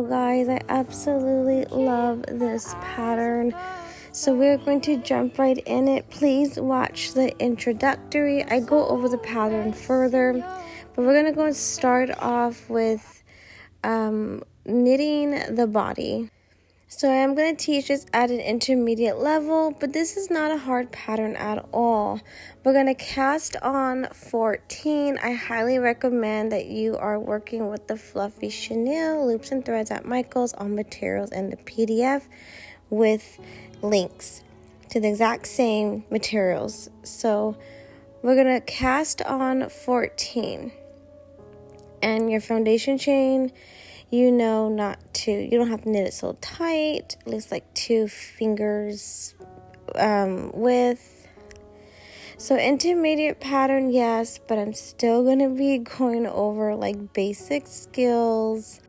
video, guys. I absolutely love this pattern. So we're going to jump right in it. Please watch the introductory. I go over the pattern further, but we're going to go and start off with knitting the body. So I am going to teach this at an intermediate level, but this is not a hard pattern at all. We're going to cast on 14. I highly recommend that you are working with the fluffy chenille loops and threads at Michael's, on materials in the PDF with links to the exact same materials. So we're going to cast on 14. And your foundation chain, you don't have to knit it so tight, at least like 2 fingers width. So intermediate pattern, yes, but I'm still going to be going over like basic skills.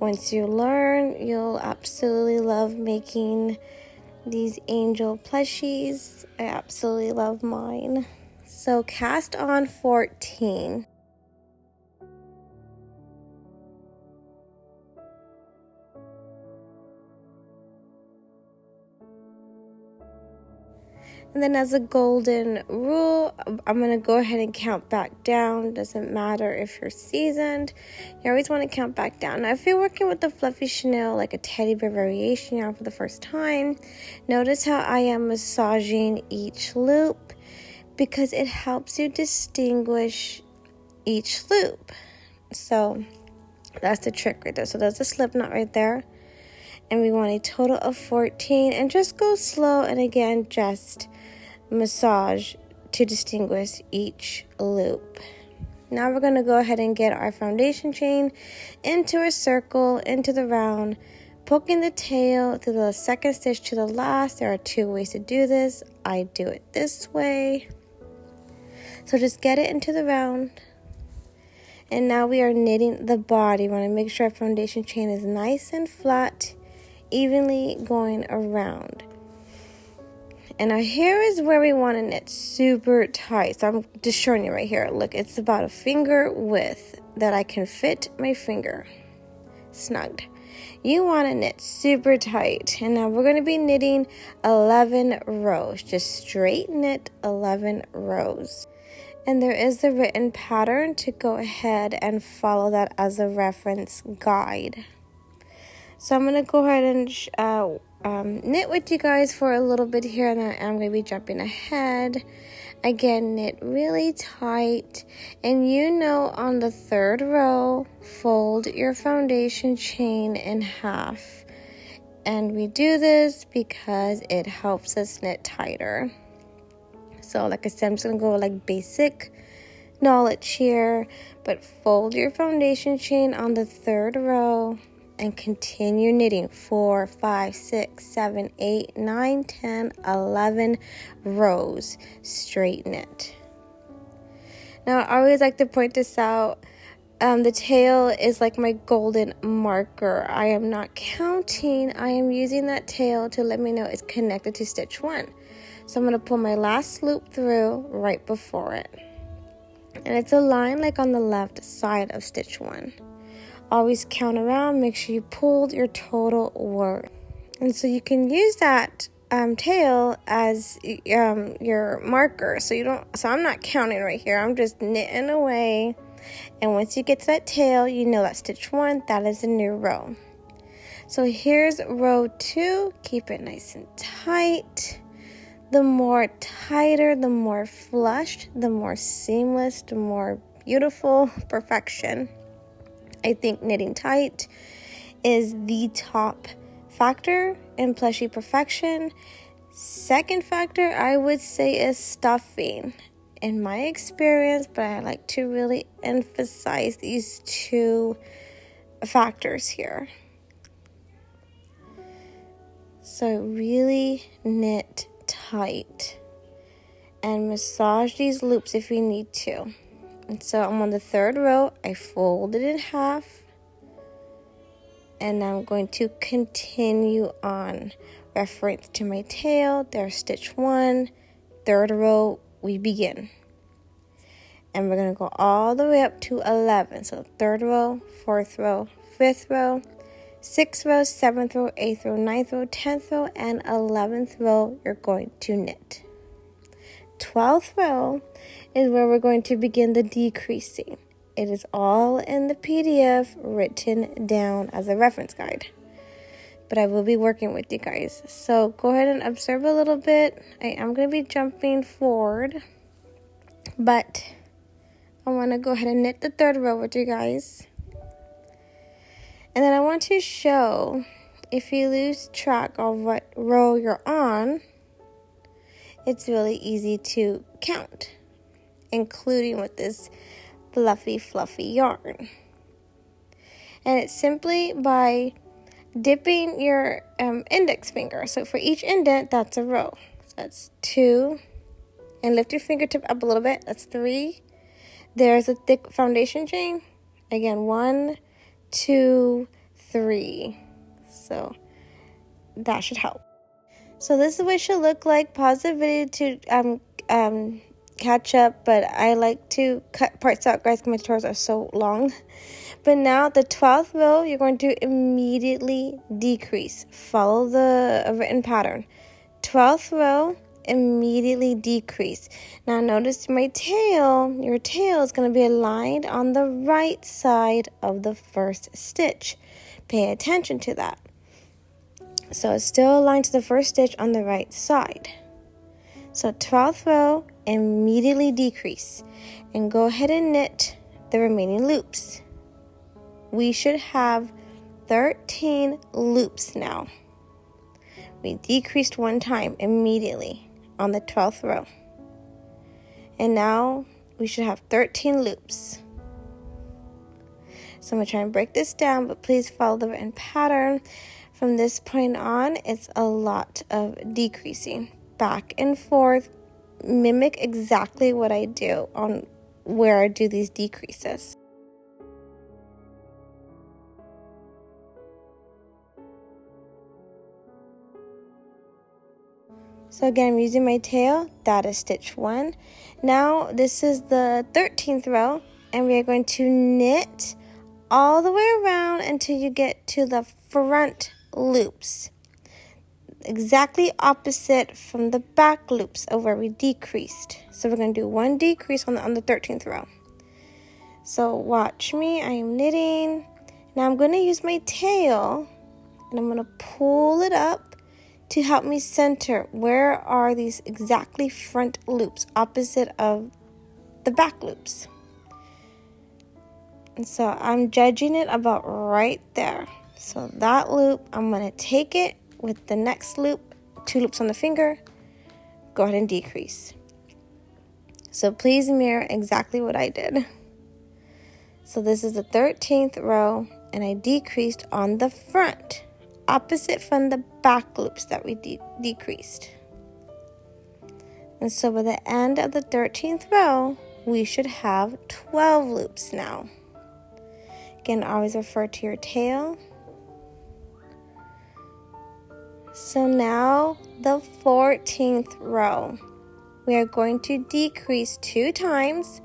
Once you learn, you'll absolutely love making these angel plushies. I absolutely love mine. So cast on 14. And then as a golden rule, I'm going to go ahead and count back down. Doesn't matter if you're seasoned. You always want to count back down. Now, if you're working with the fluffy chenille, like a teddy bear variation yarn for the first time, notice how I am massaging each loop because it helps you distinguish each loop. So that's the trick right there. So there's a slip knot right there. And we want a total of 14. And just go slow, and again, just massage to distinguish each loop. Now we're going to go ahead and get our foundation chain into a circle, into the round, poking the tail through the second stitch to the last. There are 2 ways to do this. I do it this way. So just get it into the round. And now we are knitting the body. We want to make sure our foundation chain is nice and flat, evenly going around. And now here is where we want to knit super tight. So I'm just showing you right here. Look, it's about a finger width that I can fit my finger snugged. You want to knit super tight. And now we're going to be knitting 11 rows. Just straight knit 11 rows. And there is the written pattern to go ahead and follow that as a reference guide. So I'm going to go ahead and knit with you guys for a little bit here, and then I'm going to be jumping ahead. Again, knit really tight, and on the 3rd row, fold your foundation chain in half. And we do this because it helps us knit tighter. So like I said, I'm just going to go like basic knowledge here, but fold your foundation chain on the 3rd row. And continue knitting 4, 5, 6, 7, 8, 9, 10, 11 rows straight knit. Now I always like to point this out. The tail is like my golden marker. I am not counting. I am using that tail to let me know it's connected to stitch 1. So I'm going to pull my last loop through right before it. And it's a line like on the left side of stitch 1. Always count around, make sure you pulled your total worth. And so you can use that tail as your marker. So I'm not counting right here. I'm just knitting away. And once you get to that tail, that stitch 1, that is a new row. So here's row 2. Keep it nice and tight. The more tighter, the more flushed, the more seamless, the more beautiful perfection. I think knitting tight is the top factor in plushie perfection. Second factor, I would say, is stuffing. In my experience, but I like to really emphasize these 2 factors here. So really knit tight and massage these loops if you need to. And so I'm on the 3rd row. I fold it in half, and I'm going to continue on reference to my tail, there's stitch 1, third row, we begin. And we're going to go all the way up to 11. So third row, fourth row, fifth row, 6th row, 7th row, 8th row, 9th row, 10th row, and 11th row, you're going to knit. 12th row is where we're going to begin the decreasing. It is all in the PDF written down as a reference guide. But I will be working with you guys. So go ahead and observe a little bit. I am going to be jumping forward. But I want to go ahead and knit the third row with you guys. And then I want to show, if you lose track of what row you're on, it's really easy to count, including with this fluffy yarn. And it's simply by dipping your index finger. So for each indent, that's a row. So that's 2. And lift your fingertip up a little bit. That's 3. There's a thick foundation chain. Again, 1, 2, 3. So that should help. So this is what it should look like. Pause the video to catch up, but I like to cut parts out, guys, because my tutorials are so long. But now the 12th row, you're going to immediately decrease. Follow the written pattern. 12th row, immediately decrease. Now notice my tail, your tail is going to be aligned on the right side of the first stitch. Pay attention to that. So it's still aligned to the first stitch on the right side. So 12th row, immediately decrease. And go ahead and knit the remaining loops. We should have 13 loops now. We decreased 1 time immediately on the 12th row. And now we should have 13 loops. So I'm going to try and break this down, but please follow the written pattern. From this point on, it's a lot of decreasing. Back and forth. Mimic exactly what I do on where I do these decreases. So again, I'm using my tail. That is stitch 1. Now this is the 13th row, and we are going to knit all the way around until you get to the front loops. Exactly opposite from the back loops of where we decreased. So we're going to do 1 decrease on the 13th row. So watch me. I am knitting. Now I'm going to use my tail, and I'm going to pull it up to help me center where are these exactly front loops opposite of the back loops. And so I'm judging it about right there. So that loop, I'm going to take it with the next loop, 2 loops on the finger, go ahead and decrease. So please mirror exactly what I did. So this is the 13th row, and I decreased on the front, opposite from the back loops that we decreased. And so by the end of the 13th row, we should have 12 loops now. Again, always refer to your tail. So now the 14th row, we are going to decrease 2 times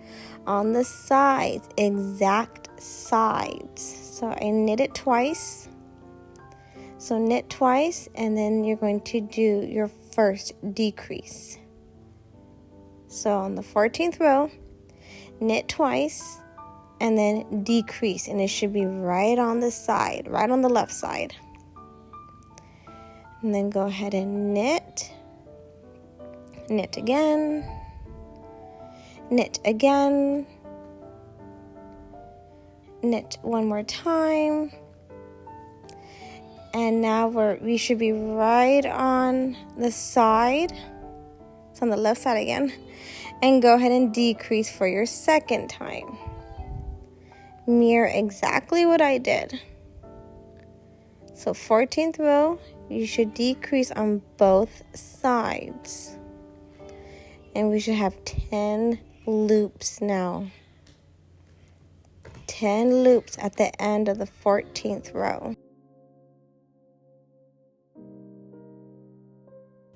on the sides, exact sides. So I knit it twice. So knit twice, and then you're going to do your first decrease. So on the 14th row, knit twice, and then decrease, and it should be right on the side, right on the left side. And then go ahead and knit again, knit again, knit one more time. And now we should be right on the side. It's on the left side again. And go ahead and decrease for your second time. Mirror exactly what I did. So 14th row, you should decrease on both sides. And we should have 10 loops now. 10 loops at the end of the 14th row.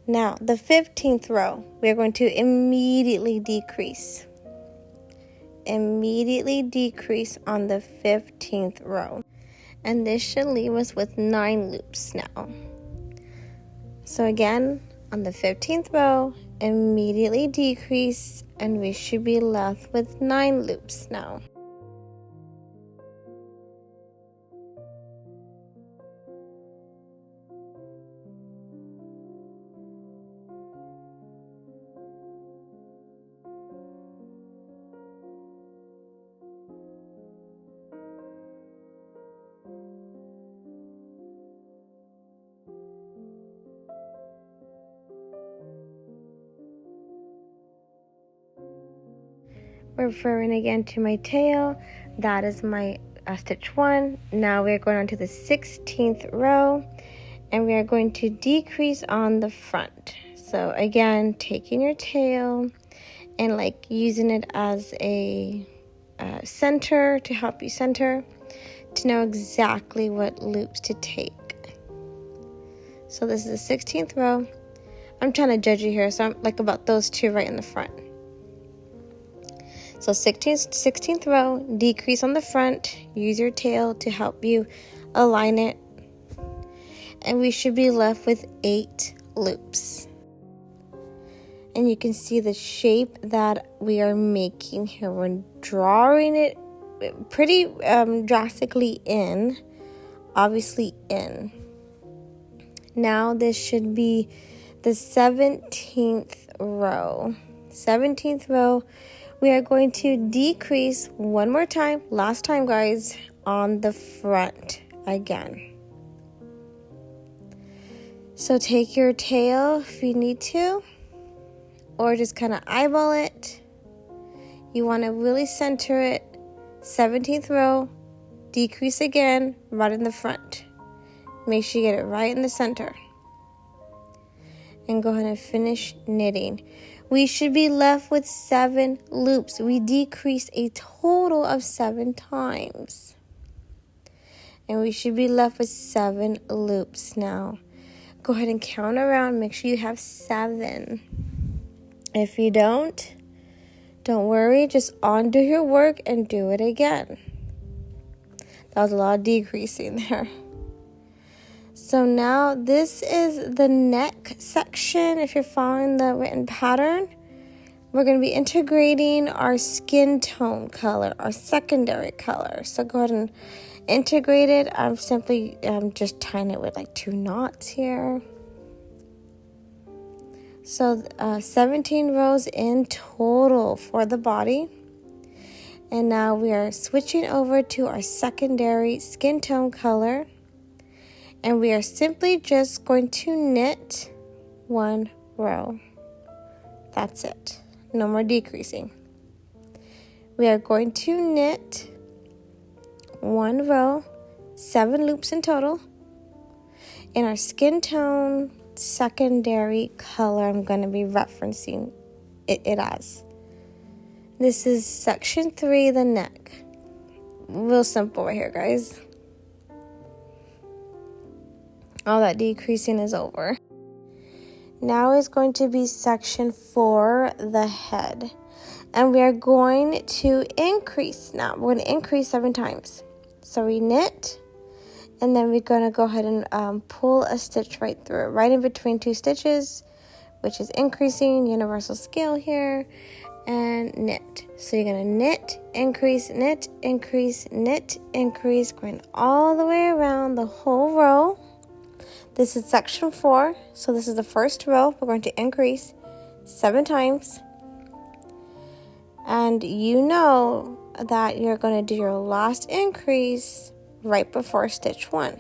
Now, the 15th row, we're going to immediately decrease. Immediately decrease on the 15th row. And this should leave us with 9 loops now. So again, on the 15th row, immediately decrease, and we should be left with 9 loops now. Referring again to my tail, that is my stitch 1. Now we're going on to the 16th row, and we are going to decrease on the front. So again, taking your tail and like using it as a center to help you center, to know exactly what loops to take. So this is the 16th row. I'm trying to judge you here, so I'm like about those 2 right in the front. So 16th row, decrease on the front, use your tail to help you align it, and we should be left with 8 loops. And you can see the shape that we are making here. We're drawing it pretty drastically in, obviously in. Now this should be the 17th row. 17th row. We are going to decrease one more time, last time guys, on the front again. So take your tail if you need to, or just kind of eyeball it. You want to really center it. 17th row, decrease again, right in the front. Make sure you get it right in the center. And go ahead and finish knitting. We should be left with 7 loops. We decreased a total of 7 times. And we should be left with 7 loops now. Go ahead and count around. Make sure you have 7. If you don't worry. Just undo your work and do it again. That was a lot of decreasing there. So now this is the neck section. If you're following the written pattern, we're going to be integrating our skin tone color, our secondary color. So go ahead and integrate it. I'm simply just tying it with like 2 knots here. So 17 rows in total for the body. And now we are switching over to our secondary skin tone color. And we are simply just going to knit 1 row. That's it. No more decreasing. We are going to knit 1 row, 7 loops in total. In our skin tone secondary color, I'm going to be referencing it as. This is section 3, the neck. Real simple right here, guys. All that decreasing is over. Now is going to be section 4, the head. And we are going to increase now. We're going to increase 7 times. So we knit, and then we're going to go ahead and pull a stitch right through it, right in between 2 stitches, which is increasing, universal scale here, and knit. So you're going to knit, increase, knit, increase, going all the way around the whole row. This is section 4, so this is the first row. We're going to increase 7 times. And you know that you're going to do your last increase right before stitch 1.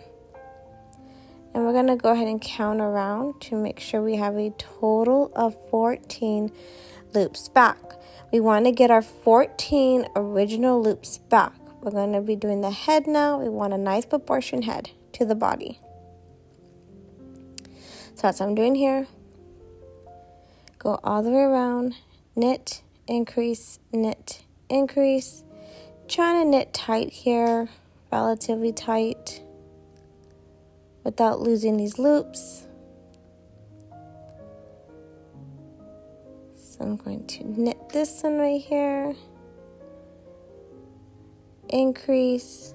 And we're going to go ahead and count around to make sure we have a total of 14 loops back. We want to get our 14 original loops back. We're going to be doing the head now. We want a nice proportion head to the body. So that's what I'm doing here. Go all the way around, knit, increase, trying to knit tight here, relatively tight, without losing these loops. So I'm going to knit this one right here, increase,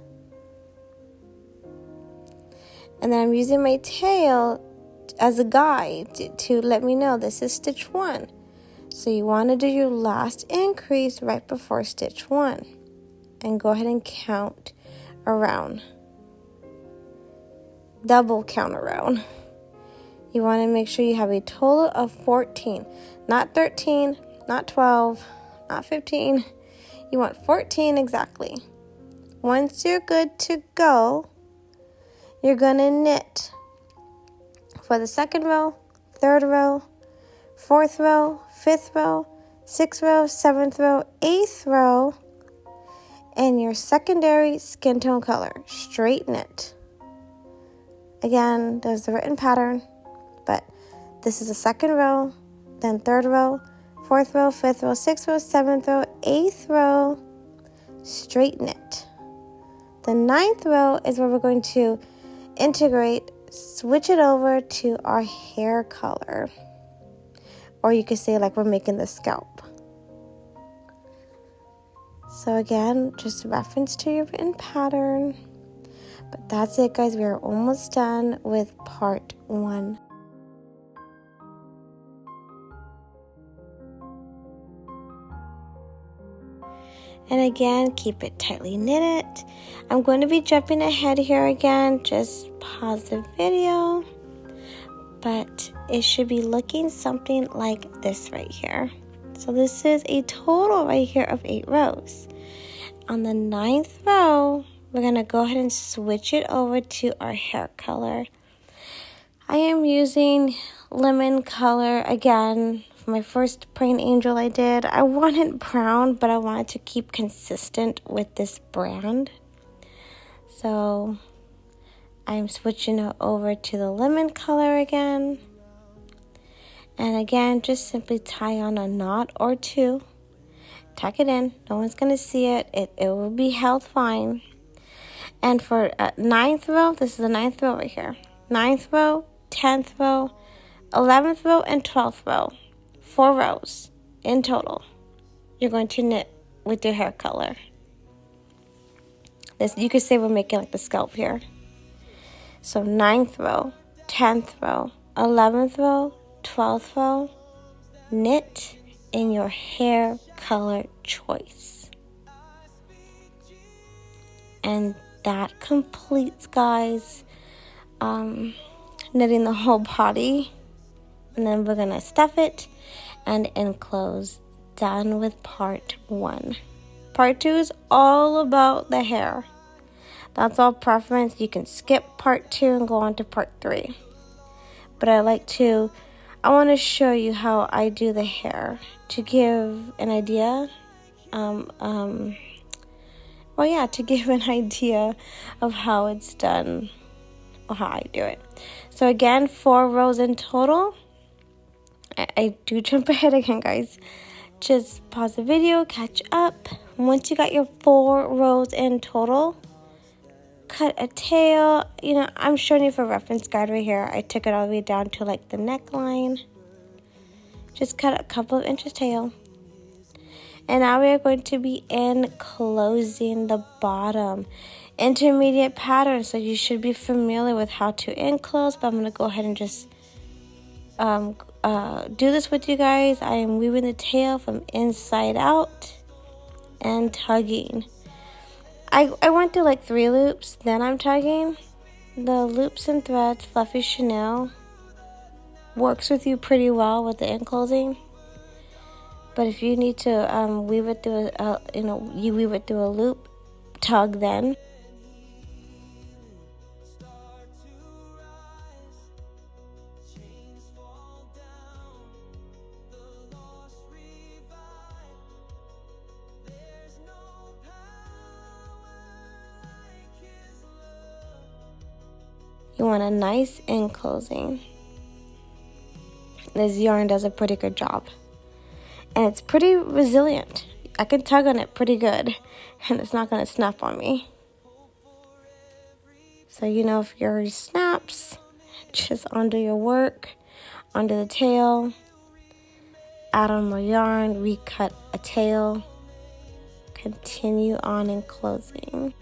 and then I'm using my tail as a guide to let me know this is stitch 1. So you want to do your last increase right before stitch 1 and go ahead and count around. Double count around. You want to make sure you have a total of 14, not 13, not 12, not 15. You want 14 exactly. Once you're good to go, you're going to knit for the second row, third row, fourth row, fifth row, sixth row, seventh row, eighth row, and your secondary skin tone color, straight knit. Again, there's the written pattern, but this is the second row, then third row, fourth row, fifth row, sixth row, seventh row, eighth row, straight knit. The ninth row is where we're going to integrate, switch it over to our hair color. Or you could say like we're making the scalp. So again, just a reference to your written pattern. But that's it, guys. We are almost done with part 1. And again, keep it tightly knitted. I'm going to be jumping ahead here again. Just pause the video. But it should be looking something like this right here. So this is a total right here of 8 rows. On the 9th row, we're going to go ahead and switch it over to our hair color. I am using lemon color again. For my first praying angel I did, I wanted brown, but I wanted to keep consistent with this brand. So I'm switching it over to the lemon color again. And again, just simply tie on a knot or 2. Tuck it in. No one's going to see it. It will be held fine. And for 9th row, this is the 9th row right here. 9th row, 10th row, 11th row, and 12th row. 4 rows in total. You're going to knit with your hair color. This, you could say we're making like the scalp here. So 9th row, 10th row, 11th row, 12th row, knit in your hair color choice. And that completes, guys, knitting the whole body. And then we're going to stuff it and enclose. Done with part 1. Part 2 is all about the hair. That's all preference. You can skip part 2 and go on to part 3. But I want to show you how I do the hair to give an idea. To give an idea of how it's done or how I do it. So again, 4 rows in total. I do jump ahead again, guys. Just pause the video, catch up. Once you got your 4 rows in total, cut a tail. I'm showing you for reference guide right here. I took it all the way down to like the neckline. Just cut a couple of inches tail. And now we are going to be enclosing the bottom. Intermediate pattern, so you should be familiar with how to enclose, but I'm going to go ahead and just do this with you guys. I am weaving the tail from inside out and tugging. I went through like 3 loops, then I'm tugging. The loops and threads, Fluffy Chanel, works with you pretty well with the enclosing. But if you need to weave it through you weave it through a loop, tug then. You want a nice enclosing. This yarn does a pretty good job. And it's pretty resilient. I can tug on it pretty good. And it's not going to snap on me. So if yours snaps, just undo your work, undo the tail. add on more yarn, recut a tail, continue on enclosing.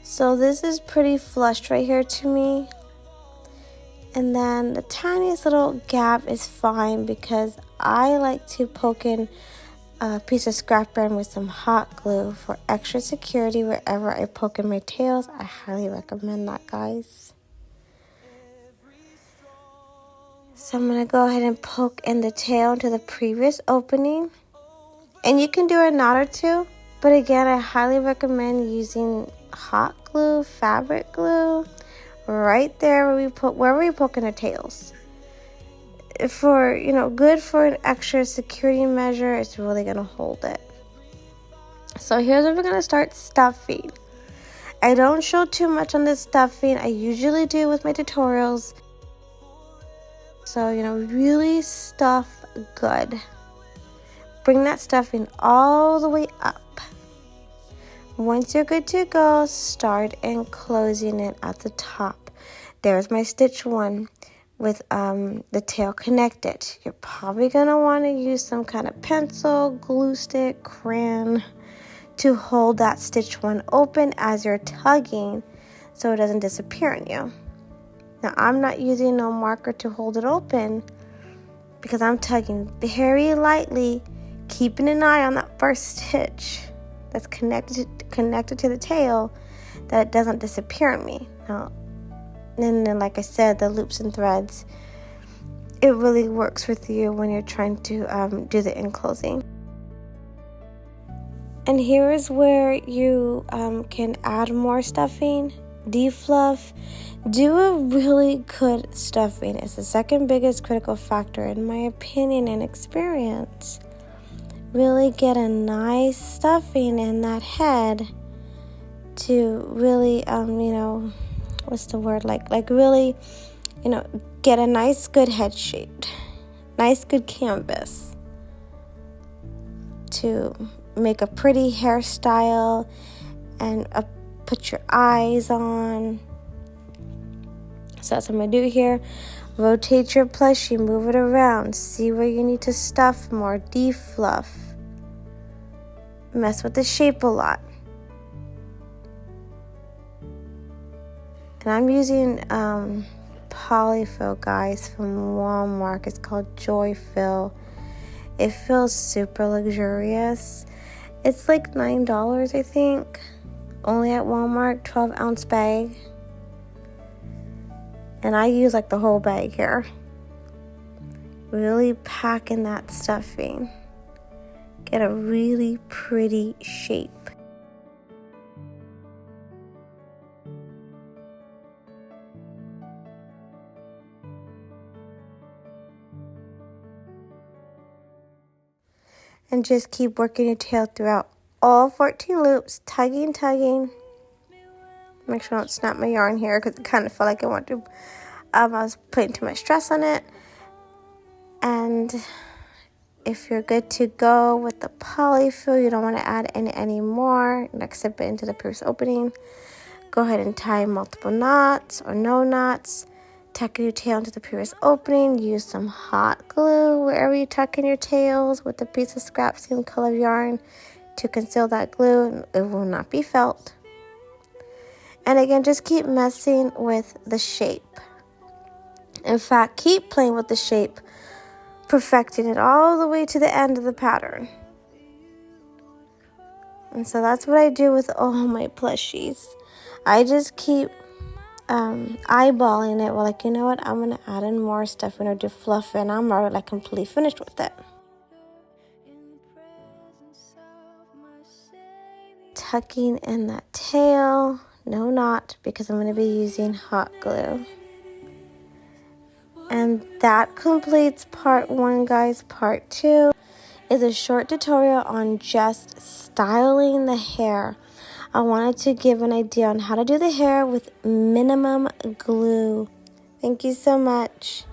So this is pretty flushed right here to me. And then the tiniest little gap is fine because I like to poke in a piece of scrap iron with some hot glue for extra security wherever I poke in my tails. I highly recommend that, guys. So I'm going to go ahead and poke in the tail into the previous opening. And you can do a knot or two, but again, I highly recommend using hot glue, fabric glue, right there where we poke in the tails. For, good for an extra security measure. It's really going to hold it. So here's where we're going to start stuffing. I don't show too much on this stuffing. I usually do with my tutorials. So, really stuff good. Bring that stuffing all the way up. Once you're good to go, start enclosing it at the top. There's my stitch 1 with the tail connected. You're probably going to want to use some kind of pencil, glue stick, crayon to hold that stitch 1 open as you're tugging so it doesn't disappear on you. Now I'm not using no marker to hold it open because I'm tugging very lightly, keeping an eye on that first stitch that's connected to the tail, that it doesn't disappear on me. Now, and then, like I said, the loops and threads, it really works with you when you're trying to do the enclosing. And here is where you can add more stuffing, defluff. Do a really good stuffing. It's the second biggest critical factor in my opinion and experience. Really get a nice stuffing in that head to really, what's the word? Like really, get a nice good head shape, nice good canvas to make a pretty hairstyle and put your eyes on. So that's what I'm going to do here. Rotate your plushie, move it around, see where you need to stuff more, defluff. Mess with the shape a lot. And I'm using polyfill, guys, from Walmart. It's called Joy Fill. It feels super luxurious. It's like $9, I think. Only at Walmart, 12-ounce bag. And I use like the whole bag here. Really pack in that stuffing. Get a really pretty shape. And just keep working your tail throughout all 14 loops, tugging. Make sure I don't snap my yarn here because it kind of felt like I wanted to. I was putting too much stress on it. And if you're good to go with the polyfill, you don't want to add in any more, next zip it into the previous opening. Go ahead and tie multiple knots or no knots. Tuck your tail into the previous opening. Use some hot glue wherever you tuck in your tails with a piece of scrap same color yarn to conceal that glue, and it will not be felt. And again, just keep messing with the shape. In fact, keep playing with the shape, perfecting it all the way to the end of the pattern. And so that's what I do with all my plushies. I just keep eyeballing it. Well, like, you know what? I'm going to add in more stuff or do fluff, and I'm already like completely finished with it. Tucking in that tail. No knot, because I'm going to be using hot glue. And that completes part 1, guys. Part 2 is a short tutorial on just styling the hair. I wanted to give an idea on how to do the hair with minimum glue. Thank you so much.